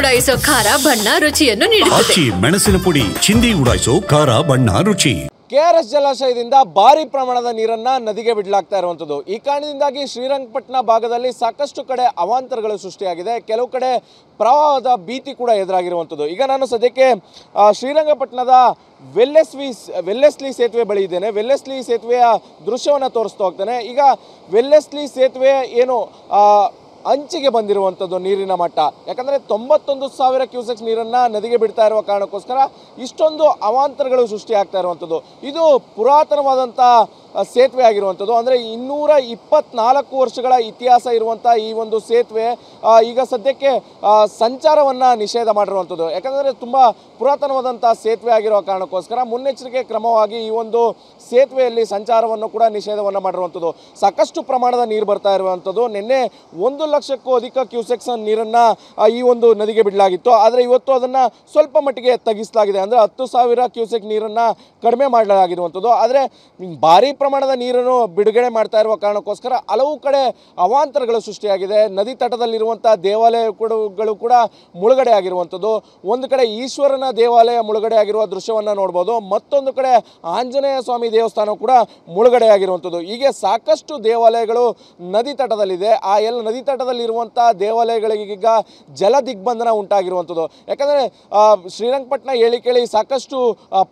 ಉಡಾಯಿಸೋ ಖಾರ ಬಣ್ಣ ರುಚಿಯನ್ನು ನೀಡುತ್ತದೆ. ಮೆಣಸಿನ ಪುಡಿ ಚಿಂದಿ ಉಡಾಯಿಸೋ ಖಾರ ಬಣ್ಣ ರುಚಿ. ಕೆಆರ್ಎಸ್ ಜಲಾಶಯದಿಂದ ಭಾರಿ ಪ್ರಮಾಣದ ನೀರನ್ನ ನದಿಗೆ ಬಿಡಲಾಗ್ತಾ ಇರುವಂಥದ್ದು. ಈ ಕಾರಣದಿಂದಾಗಿ ಶ್ರೀರಂಗಪಟ್ಟಣ ಭಾಗದಲ್ಲಿ ಸಾಕಷ್ಟು ಕಡೆ ಅವಾಂತರಗಳು ಸೃಷ್ಟಿಯಾಗಿದೆ. ಕೆಲವು ಕಡೆ ಪ್ರವಾಹದ ಭೀತಿ ಕೂಡ ಎದುರಾಗಿರುವಂಥದ್ದು. ಈಗ ನಾನು ಸದ್ಯಕ್ಕೆ ಶ್ರೀರಂಗಪಟ್ಟಣದ ವೆಲ್ಲೆಸ್ಲಿ ಸೇತುವೆ ಬಳಿ ಇದ್ದೇನೆ. ವೆಲ್ಲೆಸ್ಲಿ ಸೇತುವೆಯ ದೃಶ್ಯವನ್ನು ತೋರಿಸ್ತಾ ಹೋಗ್ತೇನೆ. ಈಗ ವೆಲ್ಲೆಸ್ಲಿ ಸೇತುವೆ ಏನು ಅಂಚಿಗೆ ಬಂದಿರುವಂಥದ್ದು ನೀರಿನ ಮಟ್ಟ, ಯಾಕಂದರೆ 91,000 ಕ್ಯೂಸೆಕ್ಸ್ ನೀರನ್ನು ನದಿಗೆ ಬಿಡ್ತಾ ಇರುವ ಕಾರಣಕ್ಕೋಸ್ಕರ ಇಷ್ಟೊಂದು ಅವಾಂತರಗಳು ಸೃಷ್ಟಿಯಾಗ್ತಾ ಇರುವಂಥದ್ದು. ಇದು ಪುರಾತನವಾದಂಥ ಸೇತುವೆ ಆಗಿರುವಂಥದ್ದು. ಅಂದರೆ 224 ವರ್ಷಗಳ ಇತಿಹಾಸ ಇರುವಂಥ ಈ ಒಂದು ಸೇತುವೆ ಈಗ ಸದ್ಯಕ್ಕೆ ಸಂಚಾರವನ್ನು ನಿಷೇಧ ಮಾಡಿರುವಂಥದ್ದು. ಯಾಕಂದರೆ ತುಂಬ ಪುರಾತನವಾದಂಥ ಸೇತುವೆ ಆಗಿರೋ ಕಾರಣಕ್ಕೋಸ್ಕರ ಮುನ್ನೆಚ್ಚರಿಕೆ ಕ್ರಮವಾಗಿ ಈ ಒಂದು ಸೇತುವೆಯಲ್ಲಿ ಸಂಚಾರವನ್ನು ಕೂಡ ನಿಷೇಧವನ್ನು ಮಾಡಿರುವಂಥದ್ದು. ಸಾಕಷ್ಟು ಪ್ರಮಾಣದ ನೀರು ಬರ್ತಾ ಇರುವಂಥದ್ದು. ನಿನ್ನೆ 1 ಲಕ್ಷಕ್ಕೂ ಅಧಿಕ ಕ್ಯೂಸೆಕ್ಸ್ ನೀರನ್ನು ಈ ಒಂದು ನದಿಗೆ ಬಿಡಲಾಗಿತ್ತು. ಆದರೆ ಇವತ್ತು ಅದನ್ನು ಸ್ವಲ್ಪ ಮಟ್ಟಿಗೆ ತಗ್ಗಿಸಲಾಗಿದೆ. ಅಂದರೆ 10,000 ಕ್ಯೂಸೆಕ್ ನೀರನ್ನು ಕಡಿಮೆ ಮಾಡಲಾಗಿರುವಂಥದ್ದು. ಆದರೆ ಭಾರಿ ಪ್ರಮಾಣದ ನೀರನ್ನು ಬಿಡುಗಡೆ ಮಾಡ್ತಾ ಇರುವ ಕಾರಣಕ್ಕೋಸ್ಕರ ಹಲವು ಕಡೆ ಅವಾಂತರಗಳು ಸೃಷ್ಟಿಯಾಗಿದೆ. ನದಿ ತಟದಲ್ಲಿರುವಂಥ ದೇವಾಲಯಗಳು ಕೂಡ ಮುಳುಗಡೆ ಆಗಿರುವಂಥದ್ದು. ಒಂದು ಕಡೆ ಈಶ್ವರನ ದೇವಾಲಯ ಮುಳುಗಡೆ ಆಗಿರುವ ದೃಶ್ಯವನ್ನು ನೋಡ್ಬೋದು. ಮತ್ತೊಂದು ಕಡೆ ಆಂಜನೇಯ ಸ್ವಾಮಿ ದೇವಸ್ಥಾನ ಕೂಡ ಮುಳುಗಡೆ ಆಗಿರುವಂಥದ್ದು. ಹೀಗೆ ಸಾಕಷ್ಟು ದೇವಾಲಯಗಳು ನದಿ ತಟದಲ್ಲಿದೆ. ಆ ಎಲ್ಲ ನದಿ ತಟದಲ್ಲಿರುವಂಥ ದೇವಾಲಯಗಳಿಗೀಗ ಜಲ ದಿಗ್ಬಂಧನ ಉಂಟಾಗಿರುವಂಥದ್ದು. ಯಾಕಂದರೆ ಶ್ರೀರಂಗಪಟ್ಟಣ ಹೇಳಿ ಕೇಳಿ ಸಾಕಷ್ಟು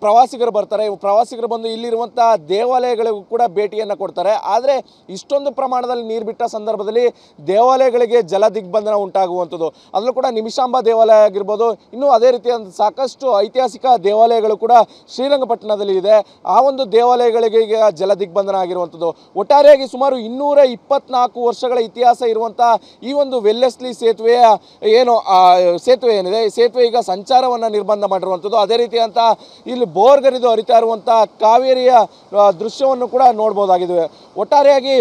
ಪ್ರವಾಸಿಗರು ಬರ್ತಾರೆ. ಪ್ರವಾಸಿಗರು ಬಂದು ಇಲ್ಲಿರುವಂಥ ದೇವಾಲಯಗಳಿಗೂ ಕೂಡ ಭೇಟಿಯನ್ನು ಕೊಡ್ತಾರೆ. ಆದರೆ ಇಷ್ಟೊಂದು ಪ್ರಮಾಣದಲ್ಲಿ ನೀರು ಬಿಟ್ಟ ಸಂದರ್ಭದಲ್ಲಿ ದೇವಾಲಯಗಳಿಗೆ ಜಲ ದಿಗ್ಬಂಧನ ಉಂಟಾಗುವಂಥದ್ದು. ಅದರಲ್ಲೂ ಕೂಡ ನಿಮಿಷಾಂಬ ದೇವಾಲಯ ಆಗಿರ್ಬೋದು, ಇನ್ನೂ ಅದೇ ರೀತಿಯ ಸಾಕಷ್ಟು ಐತಿಹಾಸಿಕ ದೇವಾಲಯಗಳು ಕೂಡ ಶ್ರೀರಂಗಪಟ್ಟಣದಲ್ಲಿ ಇದೆ. ಆ ಒಂದು ದೇವಾಲಯಗಳಿಗೆ ಈಗ ಜಲ ದಿಗ್ಬಂಧನ ಆಗಿರುವಂಥದ್ದು. ಒಟ್ಟಾರೆಯಾಗಿ ಸುಮಾರು 224 ವರ್ಷಗಳ ಇತಿಹಾಸ ಇರುವಂಥ ಈ ಒಂದು ವೆಲ್ಲೆಸ್ಲಿ ಸೇತುವೆಯ ಸೇತುವೆ ಏನಿದೆ, ಈ ಸೇತುವೆ ಈಗ ಸಂಚಾರವನ್ನು ನಿರ್ಬಂಧ ಮಾಡಿರುವಂಥದ್ದು. ಅದೇ ರೀತಿಯಂಥ ಇಲ್ಲಿ ಬೋರ್ಗರಿದು ಹರಿತಾ ಇರುವಂಥ ಕಾವೇರಿಯ ದೃಶ್ಯವನ್ನು ಕೂಡ ನೋಡ್ಬೋದಾಗಿದೆ. ಒಟ್ಟಾರೆಯಾಗಿ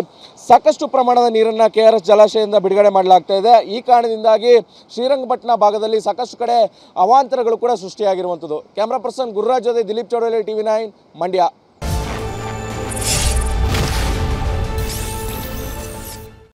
ಸಾಕಷ್ಟು ಪ್ರಮಾಣದ ನೀರನ್ನು ಕೆಆರ್ಎಸ್ ಜಲಾಶಯದಿಂದ ಬಿಡುಗಡೆ ಮಾಡಲಾಗ್ತಾ ಇದೆ. ಈ ಕಾರಣದಿಂದಾಗಿ ಶ್ರೀರಂಗಪಟ್ಟಣ ಭಾಗದಲ್ಲಿ ಸಾಕಷ್ಟು ಕಡೆ ಅವಾಂತರಗಳು ಕೂಡ ಸೃಷ್ಟಿಯಾಗಿರುವಂಥದ್ದು. ಕ್ಯಾಮ್ರಾ ಪರ್ಸನ್ ಗುರುರಾಜ್ ಜೊತೆ ದಿಲೀಪ್ ಚೌಡಲೆ, TV9 ಮಂಡ್ಯ.